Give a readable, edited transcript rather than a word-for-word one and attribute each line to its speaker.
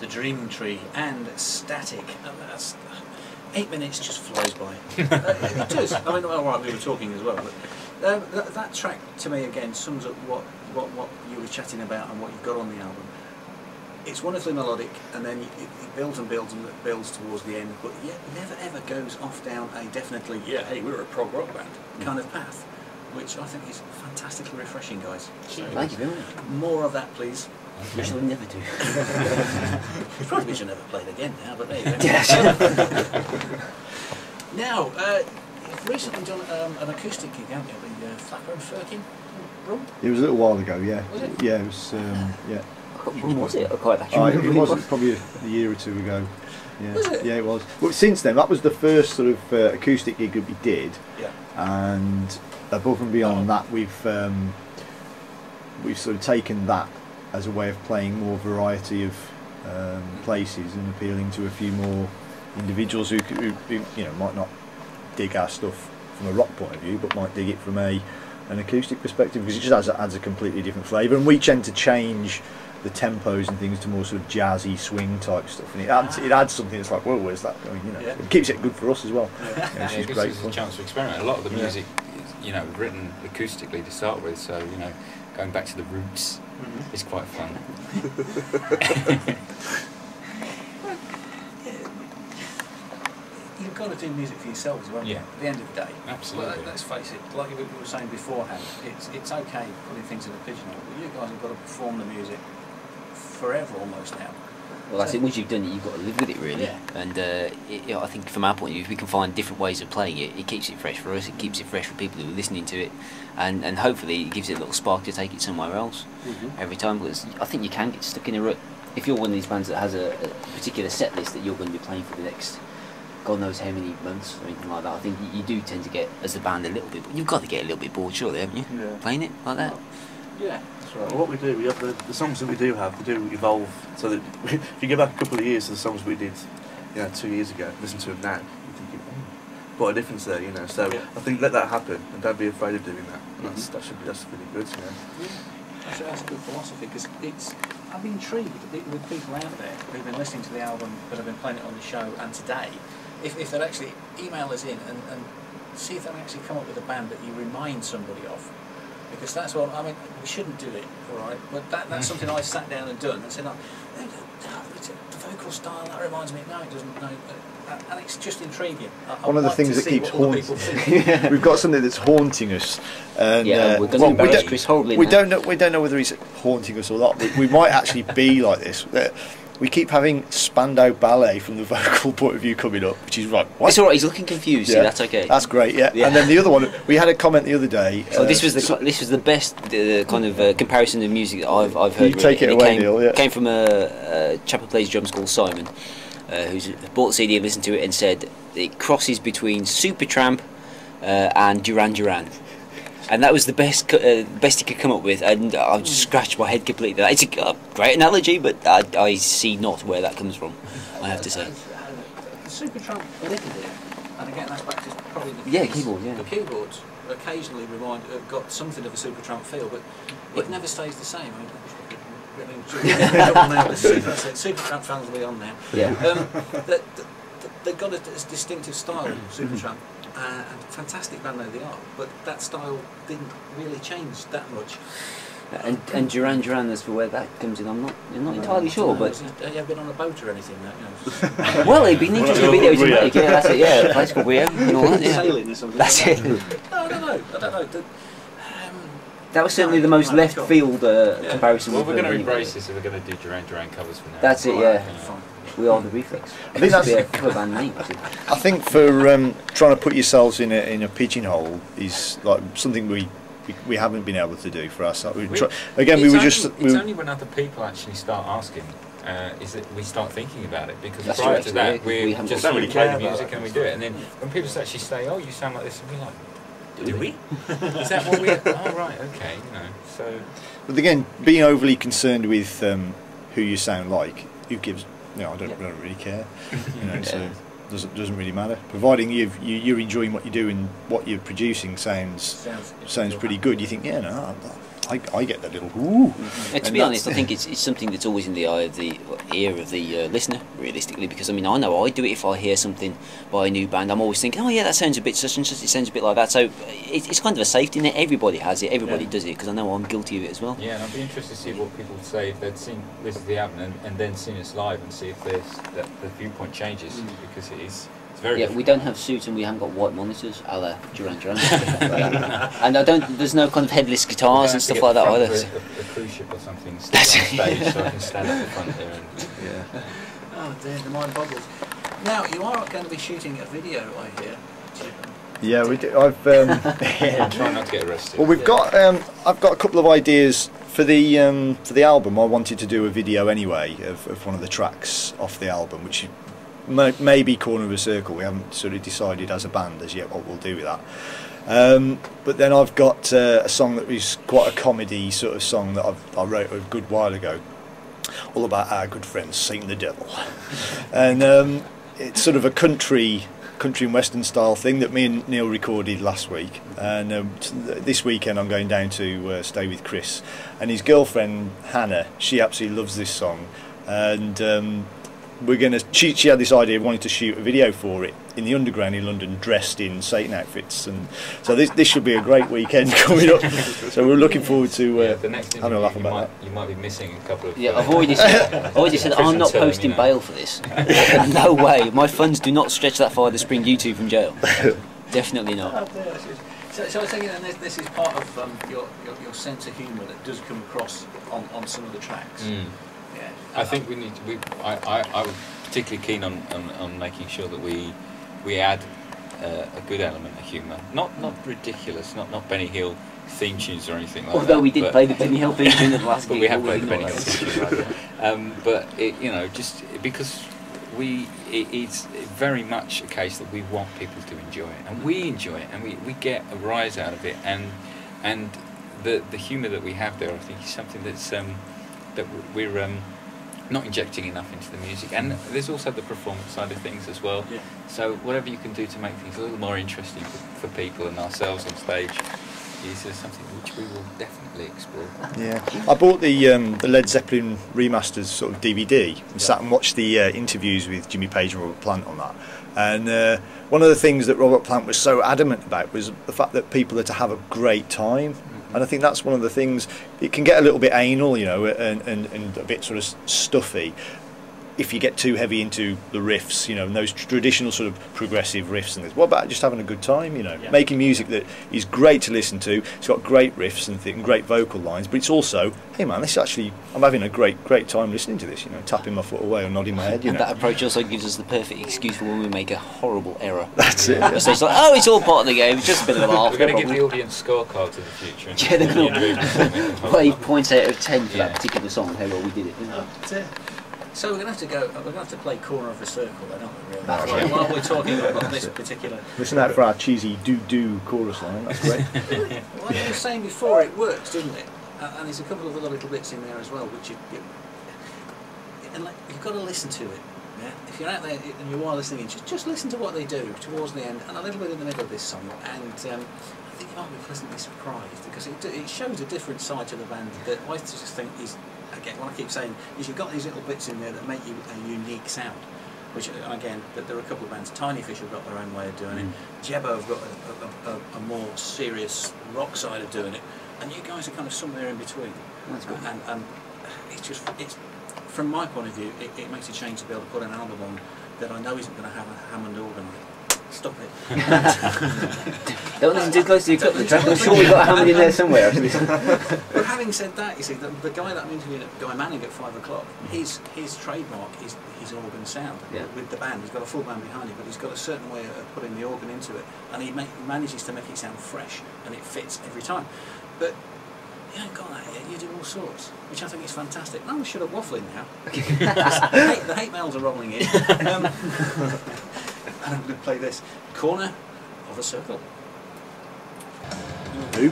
Speaker 1: The Dreaming Tree and Static, and that's 8 minutes just flies by. It does. I mean, all right, we were talking as well, but that track to me again sums up what you were chatting about and what you've got on the album. It's wonderfully melodic, and then it builds and builds and builds towards the end, but yet never ever goes off down a definitely, yeah, hey, we're a prog rock band kind of path, which I think is fantastically refreshing, guys. So,
Speaker 2: thank you very much.
Speaker 1: More of that, please.
Speaker 2: We shall never do.
Speaker 1: Probably we should never play it again now, but there you go. Now, you've recently done an acoustic gig, haven't you? The Flapper and Firkin room?
Speaker 3: It was a little while ago, yeah.
Speaker 1: Was it?
Speaker 3: Yeah, it was, yeah.
Speaker 2: When was it? I quite actually
Speaker 3: It was probably a year or two ago. Yeah.
Speaker 1: Was it?
Speaker 3: Yeah, it was. But since then, that was the first sort of acoustic gig that we did.
Speaker 1: Yeah.
Speaker 3: And above and beyond that, we've sort of taken that as a way of playing more variety of places and appealing to a few more individuals who you know might not dig our stuff from a rock point of view, but might dig it from an acoustic perspective, because it just adds a completely different flavour. And we tend to change the tempos and things to more sort of jazzy swing type stuff, and it adds something that's like, well, where's that going? You know,
Speaker 1: yeah.
Speaker 3: It keeps it good for us as well.
Speaker 1: Yeah.
Speaker 3: Yeah,
Speaker 4: It gives us a chance to experiment. A lot of the music is, you know, written acoustically to start with, so you know, going back to the roots is quite fun.
Speaker 1: You've got to do music for yourselves, haven't you?
Speaker 4: Yeah.
Speaker 1: At the end of the day.
Speaker 4: Absolutely.
Speaker 1: Well, let's face it, like we were saying beforehand, it's okay putting things in a pigeonhole, but you guys have got to perform the music forever almost now.
Speaker 2: Well, that's it. Once you've done it, you've got to live with it, really.
Speaker 1: Yeah.
Speaker 2: And you know, I think from our point of view, if we can find different ways of playing it, it keeps it fresh for us. It keeps it fresh for people who are listening to it, and hopefully it gives it a little spark to take it somewhere else every time. Because I think you can get stuck in a rut if you're one of these bands that has a particular set list that you're going to be playing for the next God knows how many months or anything like that. I think you do tend to get, as a band, a little bit. But you've got to get a little bit bored, surely, haven't you?
Speaker 5: Yeah.
Speaker 2: Playing it like that.
Speaker 1: Yeah.
Speaker 5: That's right. Well, what we do, we have the songs that we do have, they do evolve. So that if you go back a couple of years to the songs we did, 2 years ago, listen to them now, you're thinking, what a difference there, you know. So I think let that happen, and don't be afraid of doing that. And that's really good, you know.
Speaker 1: Yeah. That's a good philosophy, because I've been intrigued with people out there who've been listening to the album, but have been playing it on the show, and today, if they'd actually email us in and see if they can actually come up with a band that you remind somebody of. Because that's what, I mean, we shouldn't do it, alright, but that's something I sat down and done and said, the vocal style, that reminds me, no it doesn't, no, and it's just intriguing.
Speaker 3: One of the things that keeps haunting, we've got something that's haunting us, and
Speaker 2: we're going to embarrass Chris horribly.
Speaker 3: We don't know whether he's haunting us or not. We might actually be like this. We keep having Spandau Ballet from the vocal point of view coming up, which is right. What?
Speaker 2: It's all right. He's looking confused. Yeah, that's okay.
Speaker 3: That's great. Yeah. And then the other one, we had a comment the other day.
Speaker 2: So this was the best kind of comparison of music that I've heard.
Speaker 3: You take it away, Neil. Yeah.
Speaker 2: Came from a chap who plays drums called Simon, who's bought the CD and listened to it and said it crosses between Supertramp and Duran Duran. And that was the best he could come up with, and I've just scratched my head completely. It's a great analogy, but I see not where that comes from, I have to say.
Speaker 1: The Supertramp a little bit, and again that's back to probably the
Speaker 2: keyboard,
Speaker 1: The keyboards occasionally got something of a Supertramp feel, but it never stays the same. Supertramp fans will be on now.
Speaker 2: Yeah.
Speaker 1: They've got a distinctive style, Supertramp. And fantastic band though they are, but that style didn't really change that much.
Speaker 2: And Duran Duran, as for where that comes in, I'm not entirely sure. But
Speaker 1: have you ever been on a boat or anything? That,
Speaker 2: well, it'd be an interesting video to make. Yeah, that's it. Yeah, a place called Rio and all that. Yeah.
Speaker 1: Sailing or something.
Speaker 2: That's it.
Speaker 1: No, I don't know.
Speaker 2: That was certainly the most left field comparison.
Speaker 4: Well, we're going to embrace this, and we're going to do Duran Duran covers for now.
Speaker 2: That's it. Yeah. We are the Reflex.
Speaker 3: I think that's
Speaker 2: a cover band name.
Speaker 3: I think for trying to put yourselves in a pigeonhole is like something we haven't been able to do for ourselves.
Speaker 4: It's only when other people actually start asking is that we start thinking about it, because
Speaker 2: that's
Speaker 4: prior to that we just
Speaker 5: don't really
Speaker 4: play
Speaker 5: care
Speaker 4: the music
Speaker 5: about
Speaker 4: and we do it, and then when people actually say, "Oh, you sound like this," and we're like, "Do we? Is that what we?" Oh, right, okay, So,
Speaker 3: but again, being overly concerned with who you sound like, who gives? I don't really care. So it doesn't really matter. Providing you're enjoying what you do and what you're producing sounds pretty good. You think, I get that little ooh.
Speaker 2: And to be honest, I think it's something that's always in the eye of the ear of the listener, realistically, because I mean, I know I do it if I hear something by a new band. I'm always thinking, oh yeah, that sounds a bit such and such, it sounds a bit like that. So it's kind of a safety net. Everybody has it, everybody does it, because I know I'm guilty of it as well.
Speaker 4: Yeah, and I'd be interested to see what people would say if they'd listened to the album and then seen us live, and see if the viewpoint changes, because it's very different.
Speaker 2: We don't have suits and we haven't got white monitors, a la Duran Duran. And there's no kind of headless guitars and stuff like that either.
Speaker 4: A cruise ship or something, stick on stage, so I can stand at the front there. And,
Speaker 1: Oh dear, the mind boggles. Now, you are going to be shooting a video, I hear.
Speaker 3: Yeah, we do. I've
Speaker 4: try not to get arrested.
Speaker 3: well, we've got I've got a couple of ideas for the album. I wanted to do a video anyway of one of the tracks off the album, which maybe Corner of a Circle. We haven't sort of decided as a band as yet what we'll do with that. But then I've got a song that is quite a comedy sort of song that I wrote a good while ago, all about our good friend Saint the Devil, and it's sort of a country and western style thing that me and Neil recorded last week, and this weekend I'm going down to stay with Chris and his girlfriend Hannah. She absolutely loves this song, and we're gonna. She had this idea of wanting to shoot a video for it in the Underground in London, dressed in Satan outfits, and so this should be a great weekend coming up. So we're looking forward to
Speaker 4: the next
Speaker 3: having a laugh about that.
Speaker 4: You might be missing a couple of.
Speaker 2: Yeah, I've already said I'm not posting bail for this. No way. My funds do not stretch that far to spring you two from jail. Definitely not.
Speaker 1: So I was thinking, and this is part of your sense of humour that does come across on some of the tracks. Yeah.
Speaker 4: I think we need to. I was particularly keen on making sure that we add a good element of humour, not ridiculous, not Benny Hill theme tunes or anything like that.
Speaker 2: Although we did play the Benny Hill theme tune at the last gig.
Speaker 4: We have played the Benny Hill theme tune, but just because it's very much a case that we want people to enjoy it, and we enjoy it, and we get a rise out of it, and the humour that we have there, I think, is something that's that we're not injecting enough into the music, and there's also the performance side of things as well.
Speaker 1: Yeah.
Speaker 4: So whatever you can do to make things a little more interesting for people and ourselves on stage is something which we will definitely explore.
Speaker 3: Yeah, I bought the Led Zeppelin remasters sort of DVD and sat and watched the interviews with Jimmy Page and Robert Plant on that. And one of the things that Robert Plant was so adamant about was the fact that people are to have a great time. And I think that's one of the things. It can get a little bit anal, and a bit sort of stuffy if you get too heavy into the riffs, and those traditional sort of progressive riffs and things. What about just having a good time, making music that is great to listen to. It's got great riffs and great vocal lines, but it's also, hey man, this actually, I'm having a great time listening to this, tapping my foot away or nodding my head,
Speaker 2: And that approach also gives us the perfect excuse for when we make a horrible error.
Speaker 3: That's it. Yeah.
Speaker 2: So it's like, it's all part of the game, it's just a bit of a laugh.
Speaker 4: We're going to give the audience scorecards in the future.
Speaker 2: Yeah, they're going to wave points out of 10 for that particular song, how well we did it.
Speaker 1: That's it. So we're going to have to go. We're going to have to play Corner of a Circle, then, aren't we? Really? While we're talking about this particular.
Speaker 3: Listen out for our cheesy do chorus line. That's great.
Speaker 1: Like I was saying before, it works, doesn't it? And there's a couple of other little bits in there as well, which you've got to listen to it. Yeah? If you're out there and you are listening, just listen to what they do towards the end and a little bit in the middle of this song, and I think you might be pleasantly surprised because it shows a different side to the band that I just think is. Again, what I keep saying is you've got these little bits in there that make you a unique sound, which again, there are a couple of bands. Tiny Fish have got their own way of doing it. Jebbo have got a more serious rock side of doing it, and you guys are kind of somewhere in between.
Speaker 2: That's good.
Speaker 1: And it's from my point of view, it makes a change to be able to put an album on that I know isn't going to have a Hammond organ on it. Stop it.
Speaker 2: Don't listen too close to your clip. I'm sure we've got a Hammond in there somewhere.
Speaker 1: But having said that, you see, the guy that I'm interviewing, Guy Manning at 5 o'clock, his trademark is his organ sound with the band. He's got a full band behind him, but he's got a certain way of putting the organ into it, and he manages to make it sound fresh, and it fits every time. But you haven't got that yet. You do all sorts, which I think is fantastic. No, we should have waffling now. the hate mails are rolling in. And I'm going to play this Corner of a Circle.
Speaker 3: Who?